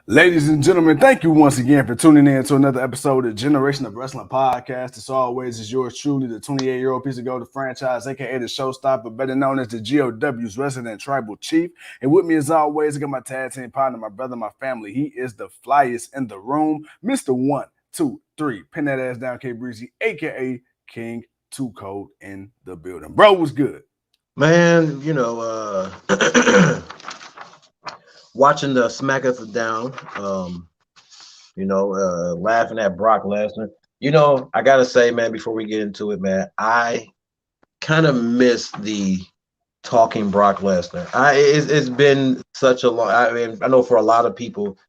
Ladies and gentlemen, thank you once again for tuning in to another episode of Generation of Wrestling Podcast. As always, is yours truly, the 28-year-old piece of gold, the franchise, aka the showstopper, better known as the GOW's resident tribal chief. And with me, as always, I got my tag team partner, my brother, my family. He is the flyest in the room, Mr. 1, 2, 3. Pin that ass down, K Breezy, aka King Too Cold in the building. Bro, what's good? Man, watching the SmackDown, laughing at Brock Lesnar. I gotta say, man, before we get into it, man, I kind of miss the talking Brock Lesnar. It's been such a long. I mean, I know for a lot of people,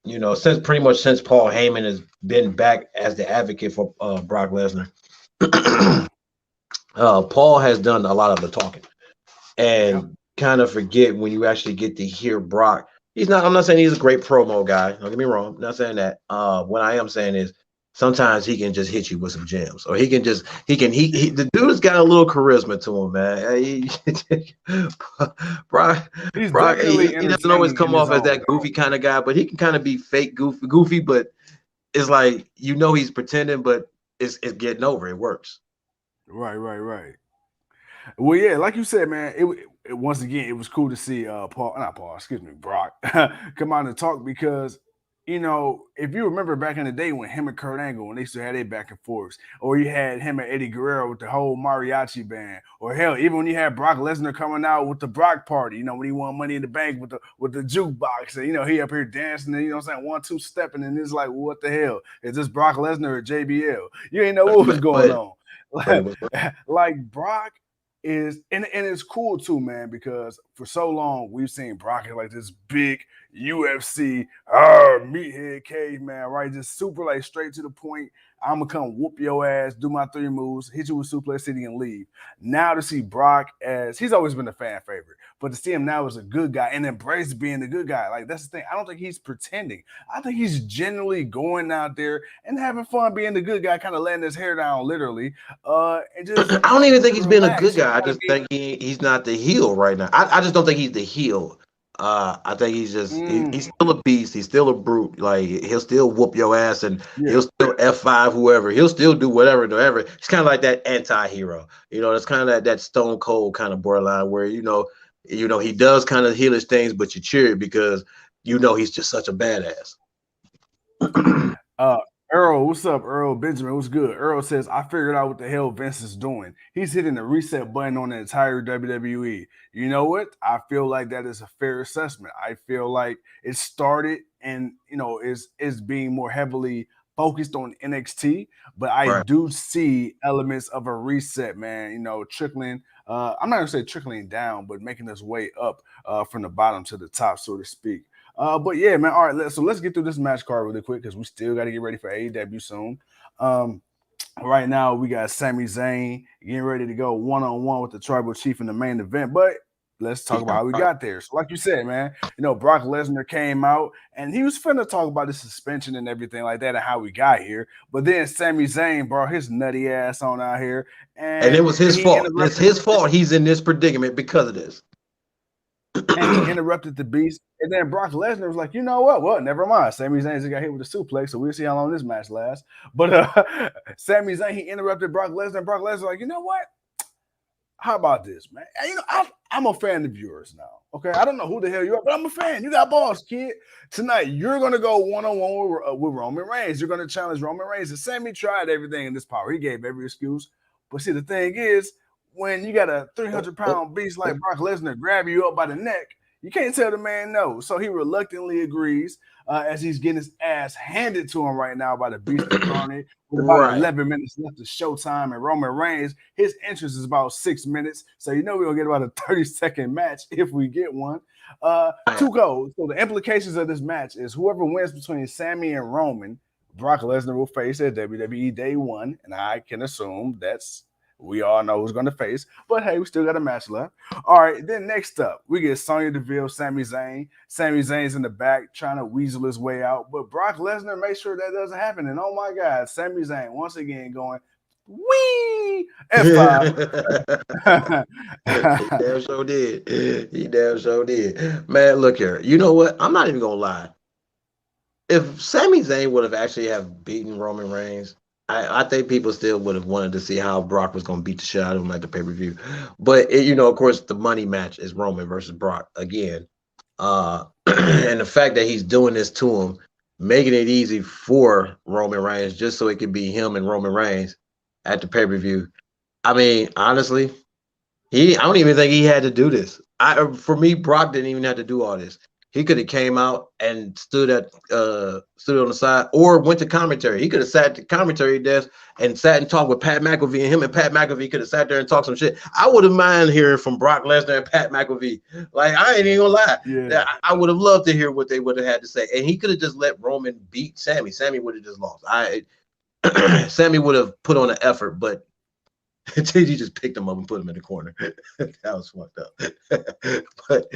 since Paul Heyman has been back as the advocate for Brock Lesnar, Paul has done a lot of the talking. And kind of forget when you actually get to hear Brock. I'm not saying he's a great promo guy. Don't get me wrong. I'm not saying that. What I am saying is sometimes he can just hit you with some gems, or the dude's got a little charisma to him, man. Brock, he doesn't always come off as that goofy kind of guy, but he can kind of be fake goofy, but it's like, he's pretending, but it's getting over. It works. Right. Well, yeah, like you said, man, it once again, it was cool to see Brock come out and talk because, if you remember back in the day when him and Kurt Angle, when they used to have their back and forths, or you had him and Eddie Guerrero with the whole mariachi band, or hell, even when you had Brock Lesnar coming out with the Brock party, when he won Money in the Bank with the jukebox, and, he up here dancing and, 1-2 stepping, and it's like, what the hell? Is this Brock Lesnar or JBL? You ain't know what was going on. Like Brock is, and it's cool too, man, because for so long we've seen Brock like this big UFC meathead caveman, right? Just super like straight to the point. I'm gonna come whoop your ass, do my 3 moves, hit you with Suplex City, and leave. Now to see Brock as, he's always been a fan favorite, but to see him now as a good guy and embrace being the good guy, like, that's the thing. I don't think he's pretending. I think he's genuinely going out there and having fun being the good guy, kind of letting his hair down, literally. And just I don't even think he's been a good guy. I just think he's not the heel right now. I just don't think he's the heel. I think he's just he's still a beast. He's still a brute. Like, he'll still whoop your ass, and he'll still F5 whoever. He'll still do whatever. He's kind of like that anti-hero. It's kind of that Stone Cold kind of borderline where he does kind of heelish things, but you cheer it because he's just such a badass. Earl, what's up, Earl? Benjamin, what's good? Earl says, I figured out what the hell Vince is doing. He's hitting the reset button on the entire WWE. You know what? I feel like that is a fair assessment. I feel like it started and, is being more heavily focused on NXT, but I do see elements of a reset, man, trickling. I'm not going to say trickling down, but making its way up from the bottom to the top, so to speak. But yeah, man. All right, so let's get through this match card really quick because we still got to get ready for AEW soon. Right now, we got Sami Zayn getting ready to go one-on-one with the Tribal Chief in the main event. But let's talk about how we got there. So like you said, man, Brock Lesnar came out and he was finna talk about the suspension and everything like that and how we got here. But then Sami Zayn brought his nutty ass on out here. And it was his fault. It's his fault he's in this predicament because of this. And he interrupted the beast. And then Brock Lesnar was like, you know what? Well, never mind. Sami Zayn got hit with a suplex, so we'll see how long this match lasts. But Sami Zayn, he interrupted Brock Lesnar. And Brock Lesnar like, you know what? How about this, man? I'm a fan of yours now. Okay, I don't know who the hell you are, but I'm a fan. You got balls, kid. Tonight, you're going to go one-on-one with Roman Reigns. You're going to challenge Roman Reigns. And Sami tried everything in this power. He gave every excuse. But see, the thing is, when you got a 300-pound beast like Brock Lesnar grab you up by the neck, you can't tell the man no. So he reluctantly agrees as he's getting his ass handed to him right now by the Beast Incarnate. With about 11 minutes left of showtime, and Roman Reigns, his entrance is about 6 minutes. So we're going to get about a 30-second match if we get one. 2 goals. So the implications of this match is whoever wins between Sami and Roman, Brock Lesnar will face at WWE Day 1. And I can assume we all know who's going to face. But, hey, we still got a match left. All right, then next up, we get Sonya Deville, Sami Zayn. Sami Zayn's in the back trying to weasel his way out. But Brock Lesnar makes sure that doesn't happen. And, oh, my God, Sami Zayn once again going, wee! F5. He damn sure did. Man, look here. You know what? I'm not even going to lie. if Sami Zayn would have actually have beaten Roman Reigns, I think people still would have wanted to see how Brock was going to beat the shit out of him at the pay-per-view. But of course, the money match is Roman versus Brock again. And the fact that he's doing this to him, making it easy for Roman Reigns just so it could be him and Roman Reigns at the pay-per-view. I mean, honestly, I don't even think he had to do this. For me, Brock didn't even have to do all this. He could have came out and stood on the side or went to commentary. He could have sat at the commentary desk and sat and talked with Pat McAfee, and him and Pat McAfee could have sat there and talked some shit. I would have mind hearing from Brock Lesnar and Pat McAfee. Like, I ain't even gonna lie. Yeah. I would have loved to hear what they would have had to say. And he could have just let Roman beat Sami. Sami would have just lost. Sami would have put on an effort, but he just picked him up and put him in the corner. That was fucked up. But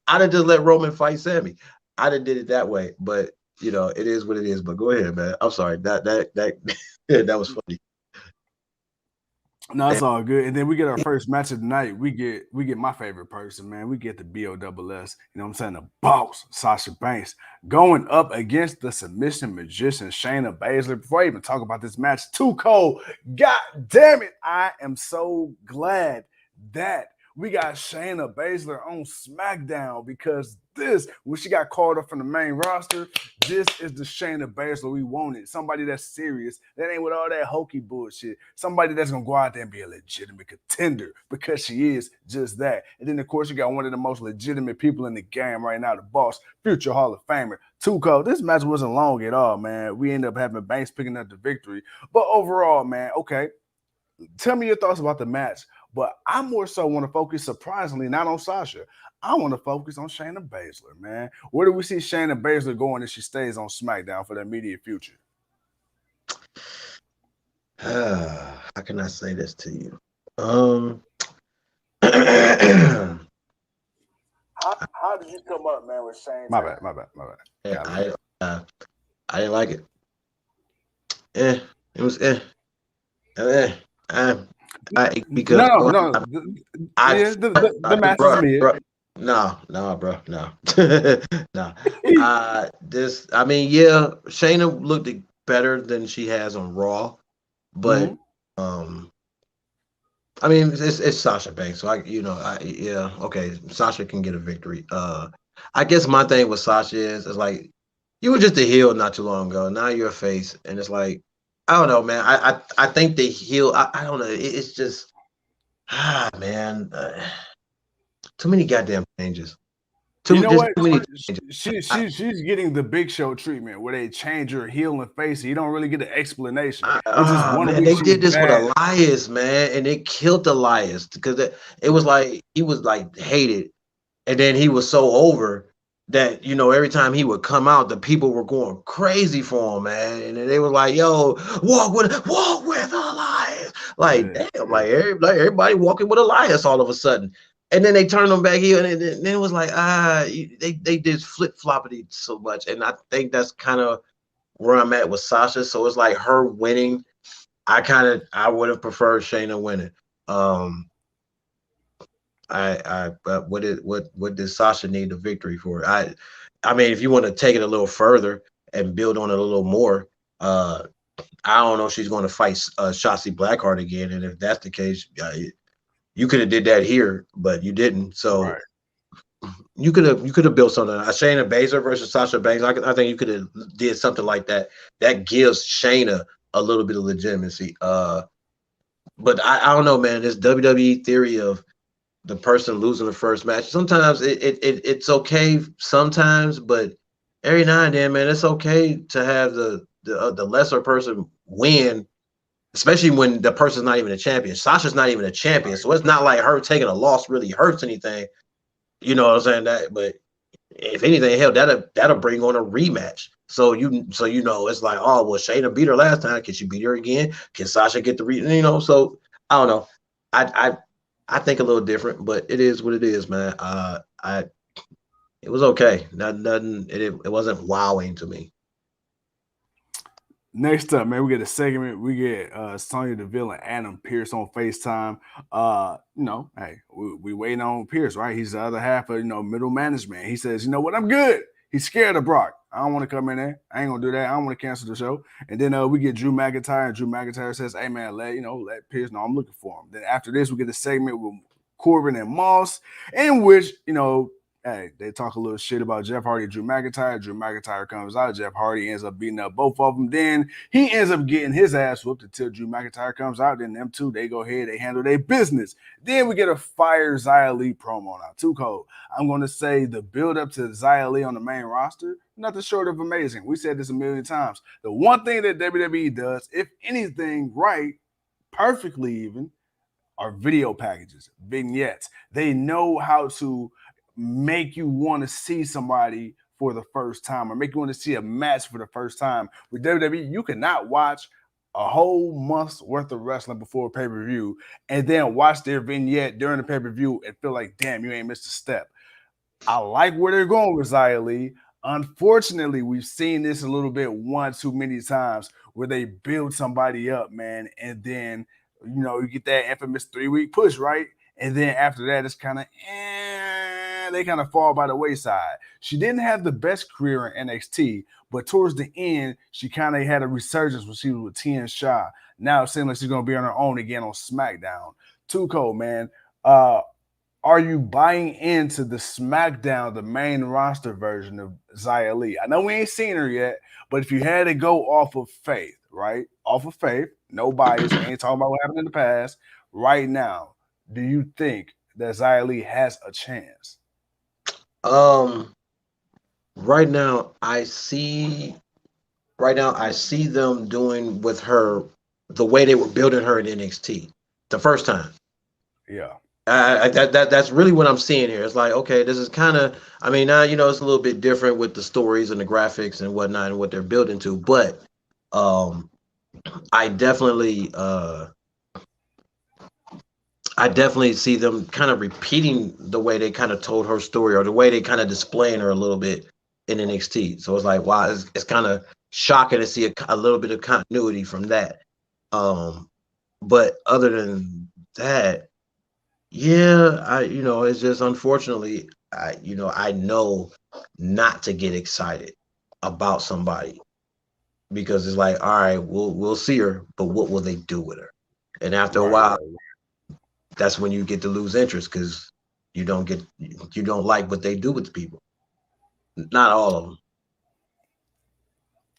I'd have just let Roman fight Sami. I'd have did it that way. But it is what it is. But go ahead, man. I'm sorry. That was funny. No, it's all good. And then we get our first match of the night. We get my favorite person, man. We get the BOSS, you know what I'm saying? The boss, Sasha Banks, going up against the submission magician, Shayna Baszler. Before I even talk about this match, too cold. God damn it. I am so glad that we got Shayna Baszler on SmackDown, because when she got called up from the main roster, this is the Shayna Baszler we wanted. Somebody that's serious. That ain't with all that hokey bullshit. Somebody that's going to go out there and be a legitimate contender, because she is just that. And then, of course, you got one of the most legitimate people in the game right now, the boss, future Hall of Famer, Too Cold. This match wasn't long at all, man. We ended up having Banks picking up the victory. But overall, man, okay, tell me your thoughts about the match. But I more so want to focus, surprisingly, not on Sasha. I want to focus on Shayna Baszler, man. Where do we see Shayna Baszler going if she stays on SmackDown for the immediate future? How can I say this to you? How did you come up, man, with Shayna? My bad. Yeah, I didn't like it. It was because the match is me. No, bro, no. No. Shayna looked better than she has on Raw, but I mean, it's Sasha Banks, so okay, Sasha can get a victory. I guess my thing with Sasha is like, you were just a heel not too long ago. Now you're a face, and it's like, I don't know, man. I think the heel. I don't know. It's just, man. Too many goddamn changes. You know what? She's getting the Big Show treatment, where they change her heel and face, and you don't really get an explanation. It's just one man, they did this with Elias, man, and it killed Elias, because it was like he was like hated, and then he was so over that every time he would come out, the people were going crazy for him, man, and they were like, "Yo, walk with Elias!" Like, damn, like everybody walking with Elias all of a sudden. And then they turned them back here, and then it was like, they did flip-floppity so much. And I think that's kind of where I'm at with Sasha. So it's like her winning. I would have preferred Shayna winning. But what does Sasha need the victory for? I mean, if you want to take it a little further and build on it a little more, I don't know if she's going to fight Shotzi Blackheart again. And if that's the case, you could have did that here, but you didn't. So you could have built something. Shayna Baszler versus Sasha Banks. I think you could have did something like that. That gives Shayna a little bit of legitimacy. But I don't know, man. This WWE theory of the person losing the first match. Sometimes it's okay. Sometimes, but every now and then, man, it's okay to have the lesser person win. Especially when the person's not even a champion. Sasha's not even a champion, so it's not like her taking a loss really hurts anything. You know what I'm saying? That, but if anything, hell, that'll bring on a rematch. So it's like, oh well, Shayna beat her last time. Can she beat her again? Can Sasha get the So I don't know. I think a little different, but it is what it is, man. It was okay. Nothing. It wasn't wowing to me. Next up, man, we get a segment. We get Sonya Deville and Adam Pearce on FaceTime. Hey, we waiting on Pearce, right? He's the other half of middle management. He says, you know what, I'm good. He's scared of Brock. I don't want to come in there. I ain't gonna do that. I don't want to cancel the show. And then we get Drew McIntyre, and Drew McIntyre says, "Hey man, let Pierce know I'm looking for him." Then after this, we get a segment with Corbin and Moss, in which hey, they talk a little shit about Jeff Hardy and Drew McIntyre. Drew McIntyre comes out. Jeff Hardy ends up beating up both of them. Then he ends up getting his ass whooped until Drew McIntyre comes out. Then them two, they go ahead, they handle their business. Then we get a fire Xia Li promo now. Too cold. I'm going to say the build up to Xia Li on the main roster, nothing short of amazing. We said this a million times. The one thing that WWE does, if anything right, perfectly even, are video packages, vignettes. They know how to make you want to see somebody for the first time or make you want to see a match for the first time. With WWE, you cannot watch a whole month's worth of wrestling before a pay-per-view and then watch their vignette during the pay-per-view and feel like, damn, you ain't missed a step. I like where they're going with Xia Li. Unfortunately, we've seen this a little bit one too many times where they build somebody up, man, and then you get that infamous 3-week push, right? And then after that, it's kind of they kind of fall by the wayside. She didn't have the best career in NXT, but towards the end, she kind of had a resurgence when she was with Tian Sha. Now it seems like she's going to be on her own again on SmackDown. Too cold, man. Are you buying into the SmackDown, the main roster version of Xia Li? I know we ain't seen her yet, but if you had to go off of faith, right? Off of faith, no bias, we ain't talking about what happened in the past. Right now, do you think that Xia Li has a chance? Right now I see them doing with her the way they were building her in NXT the first time. Yeah. That's really what I'm seeing here. It's like, okay, this is kind of, now, it's a little bit different with the stories and the graphics and whatnot and what they're building to, but I definitely see them kind of repeating the way they kind of told her story or the way they kind of displaying her a little bit in NXT. So it's like, wow, it's kind of shocking to see a little bit of continuity from that. But other than that, yeah, it's just unfortunately, I know not to get excited about somebody because it's like, all right, we'll see her, but what will they do with her? And after a while, that's when you get to lose interest because you don't like what they do with the people. Not all of them.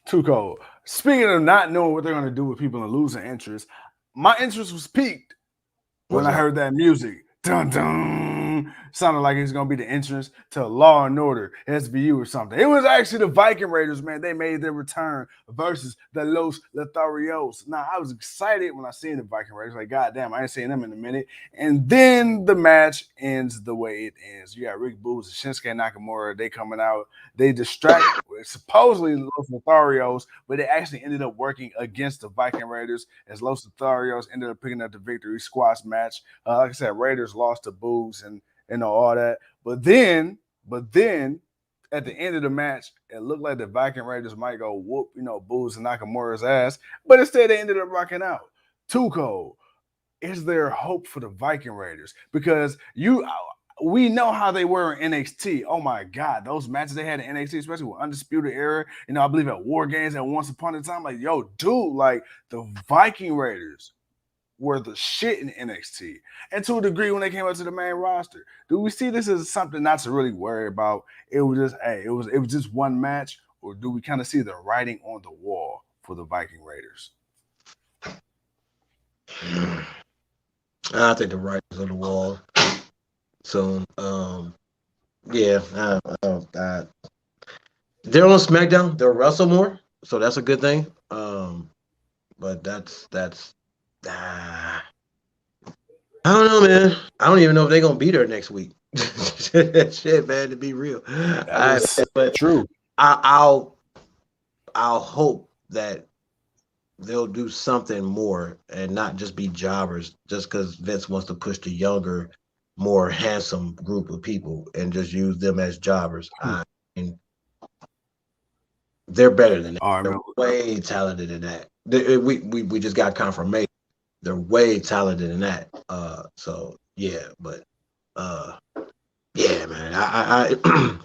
Too cold. Speaking of not knowing what they're going to do with people and losing interest, my interest was piqued when I heard that music. Dun dun. Sounded like it's gonna be the entrance to Law and Order SVU or something. It was actually the Viking Raiders, man. They made their return versus the Los Lotharios. Now I was excited when I seen the Viking Raiders. Like, goddamn, I ain't seen them in a minute. And then the match ends the way it ends. You got Rick Boogs and Shinsuke Nakamura. They coming out. They distract supposedly Los Lotharios, but they actually ended up working against the Viking Raiders as Los Lotharios ended up picking up the victory squash match. Like I said, Raiders lost to Boogs and all that. But then at the end of the match, it looked like the Viking Raiders might go whoop, Boogs and Nakamura's ass. But instead they ended up rocking out. Too cold. Is there hope for the Viking Raiders? Because we know how they were in NXT. Oh my God, those matches they had in NXT, especially with Undisputed Era, I believe at War Games at Once Upon a Time. Like, yo, dude, like the Viking Raiders were the shit in NXT. And to a degree, when they came up to the main roster, do we see this as something not to really worry about? It was just, it was just one match, or do we kind of see the writing on the wall for the Viking Raiders? I think the writing's on the wall. So, yeah, they're on SmackDown. They'll wrestle more, so that's a good thing. But that's I don't know, man. I don't even know if they're gonna be there next week. Shit, man, to be real. That's true. I'll hope that they'll do something more and not just be jobbers just because Vince wants to push the younger, more handsome group of people and just use them as jobbers. I mean, they're better than that. They're way talented than that. We just got confirmation. They're way talented in that. So yeah, but yeah, man.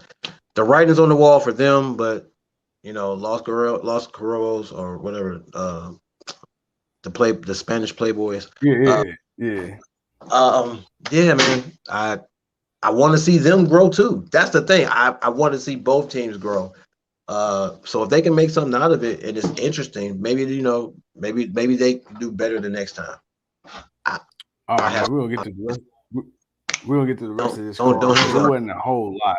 the writing's on the wall for them, but Los Guerreros or whatever, the Spanish Playboys. Yeah. Yeah, man. I want to see them grow too. That's the thing. I want to see both teams grow. So if they can make something out of it and it's interesting, maybe maybe they do better the next time. All right, man, we're gonna get to the rest. We're gonna get to the rest of this card. It wasn't a whole lot.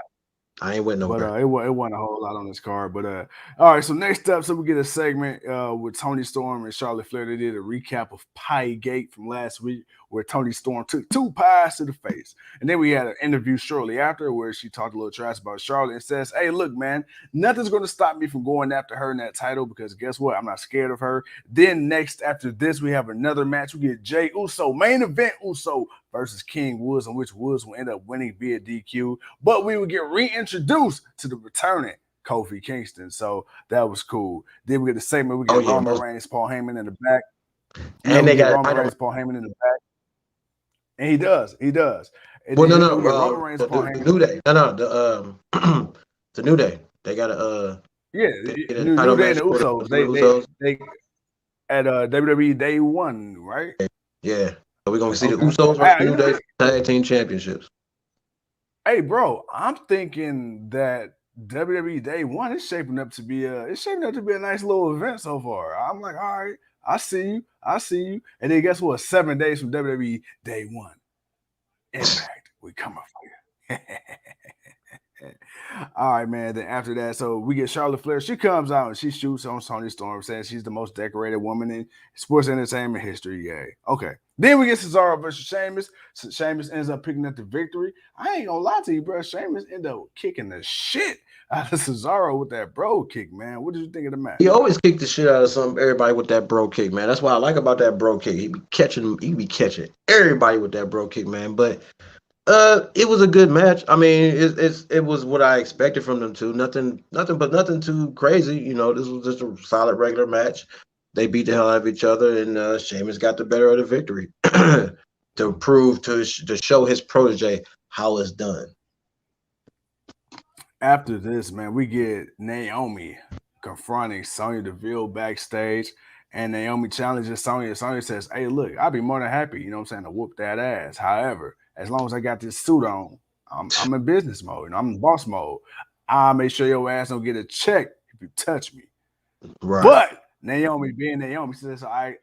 I ain't with no. But it wasn't a whole lot on this card. But all right. So next up, we get a segment with Toni Storm and Charlotte Flair. They did a recap of Piegate from last week, where Toni Storm took 2 pies to the face, and then we had an interview shortly after where she talked a little trash about Charlotte and says, "Hey, look, man, nothing's going to stop me from going after her in that title because guess what? I'm not scared of her." Then next after this, we have another match. We get Jey Uso, main event Uso versus King Woods, on which Woods will end up winning via DQ. But we will get reintroduced to the returning Kofi Kingston. So that was cool. Then we get the segment. We get Roman Reigns, Paul Heyman in the back. And they got Roman Reigns, Paul Heyman in the back. And he does. And well, Roman Reigns, Paul the Heyman. New Day. The New Day. They got a New Day and the Usos. They at WWE Day 1, right? Yeah. So we're gonna see the Usos versus New Day Tag Team Championships. Hey, bro, I'm thinking that WWE Day 1 is shaping up to be a nice little event so far. I'm like, all right, I see you. And then guess what? 7 days from WWE Day 1. Impact, we coming for you. All right, man. Then after that, so we get Charlotte Flair. She comes out and she shoots on Toni Storm, saying she's the most decorated woman in sports entertainment history. Yeah. Okay. Then we get Cesaro versus Sheamus. Sheamus ends up picking up the victory. I ain't gonna lie to you, bro. Sheamus ended up kicking the shit out of Cesaro with that bro kick, man. What did you think of the match? He always kicked the shit out of everybody with that bro kick, man. That's what I like about that bro kick. He be catching everybody with that bro kick, man. But it was a good match. I mean, it was what I expected from them too. Nothing too crazy. This was just a solid regular match. They beat the hell out of each other, and Sheamus got the better of the victory to prove to show his protege how it's done. After this, man, we get Naomi confronting Sonya Deville backstage, and Naomi challenges Sonya. Sonya says, "Hey, look, I'll be more than happy, to whoop that ass. However, as long as I got this suit on, I'm in business mode. I'm in boss mode. I'll make sure your ass don't get a check if you touch me." Right. But Naomi being Naomi says, I'm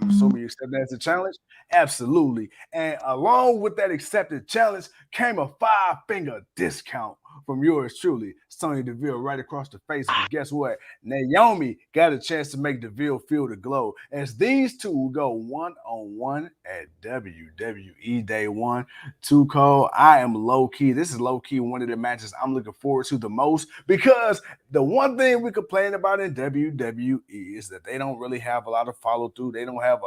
assuming you accept that as a challenge? Absolutely. And along with that accepted challenge came a 5-finger discount from yours truly, Sonya Deville, right across the face. But guess what? Naomi got a chance to make Deville feel the glow as these two will go one-on-one at WWE Day 1. Too cold. I am low-key. This is low-key one of the matches I'm looking forward to the most because the one thing we complain about in WWE is that they don't really have a lot of follow-through. They don't have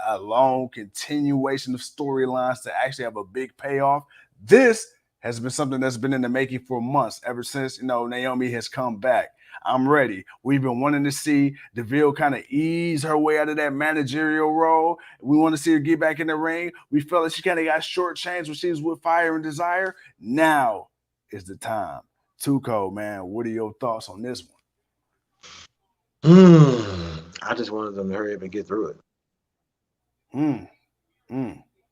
a long continuation of storylines to actually have a big payoff. This has been something that's been in the making for months, ever since, Naomi has come back. I'm ready. We've been wanting to see Deville kind of ease her way out of that managerial role. We want to see her get back in the ring. We felt like she kind of got shortchanged when she was with Fire and Desire. Now is the time. Too cold, man. What are your thoughts on this one? I just wanted them to hurry up and get through it.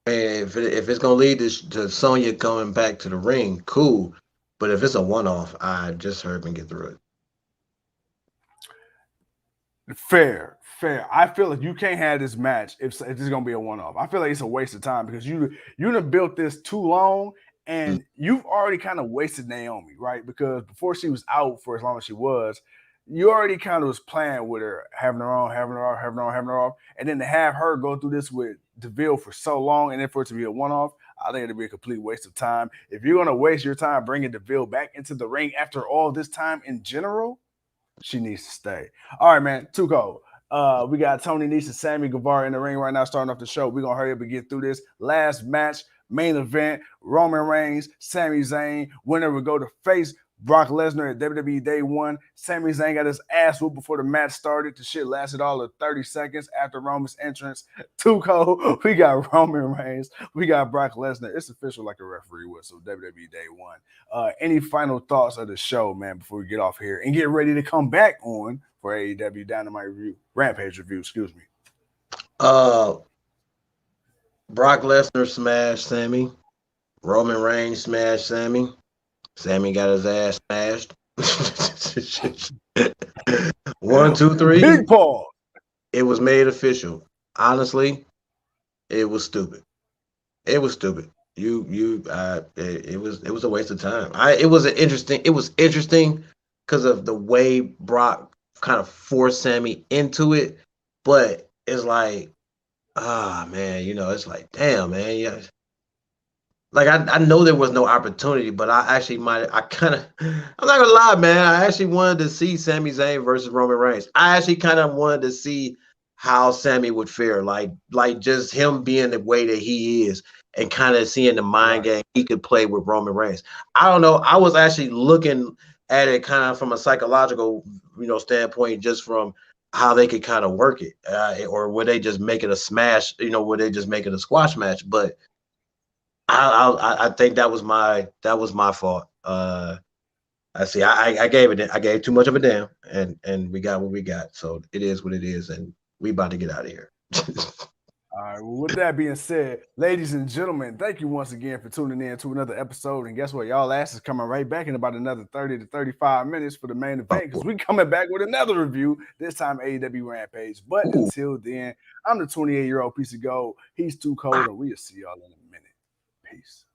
If it's gonna lead to Sonya coming back to the ring, cool. But if it's a one-off, I just hurry up and get through it. Fair. I feel like you can't have this match if this is gonna be a one-off. I feel like it's a waste of time because you done built this too long and you've already kind of wasted Naomi, right? Because before she was out for as long as she was, you already kind of was playing with her, having her on, and then to have her go through this with Deville for so long, and then for it to be a one-off, I think it'd be a complete waste of time. If you're gonna waste your time bringing Deville back into the ring after all this time in general, she needs to stay. All right, man. Too cold. We got Tony Nese and Sammy Guevara in the ring right now, starting off the show. We're gonna hurry up and get through this last match, main event. Roman Reigns, Sami Zayn. Winner will go to face Brock Lesnar at WWE Day 1. Sami Zayn got his ass whooped before the match started. The shit lasted all of 30 seconds after Roman's entrance. Too cold. We got Roman Reigns. We got Brock Lesnar. It's official like a referee whistle. WWE Day 1. Any final thoughts of the show, man, before we get off here and get ready to come back on for AEW Dynamite review, Rampage review, excuse me. Brock Lesnar smashed Sami. Roman Reigns smashed Sami. Sami got his ass smashed. 1, 2, 3. Big pause. It was made official. Honestly, it was stupid. It was stupid. It was a waste of time. It was interesting because of the way Brock kind of forced Sami into it, but it's like, man, it's like, damn, man, yeah. Like I know there was no opportunity, but I'm not gonna lie, man. I actually wanted to see Sami Zayn versus Roman Reigns. I actually kind of wanted to see how Sami would fare, like just him being the way that he is, and kind of seeing the mind game he could play with Roman Reigns. I don't know. I was actually looking at it kind of from a psychological, standpoint, just from how they could kind of work it, or would they just make it a smash? Would they just make it a squash match? But I think that was my fault. I gave too much of a damn, and we got what we got. So it is what it is, and we about to get out of here. All right. Well, with that being said, ladies and gentlemen, thank you once again for tuning in to another episode. And guess what? Y'all ass is coming right back in about another 30 to 35 minutes for the main event, because we coming back with another review, this time AEW Rampage. But until then, I'm the 28-year-old piece of gold. He's too cold, and we'll see y'all in a minute. Peace.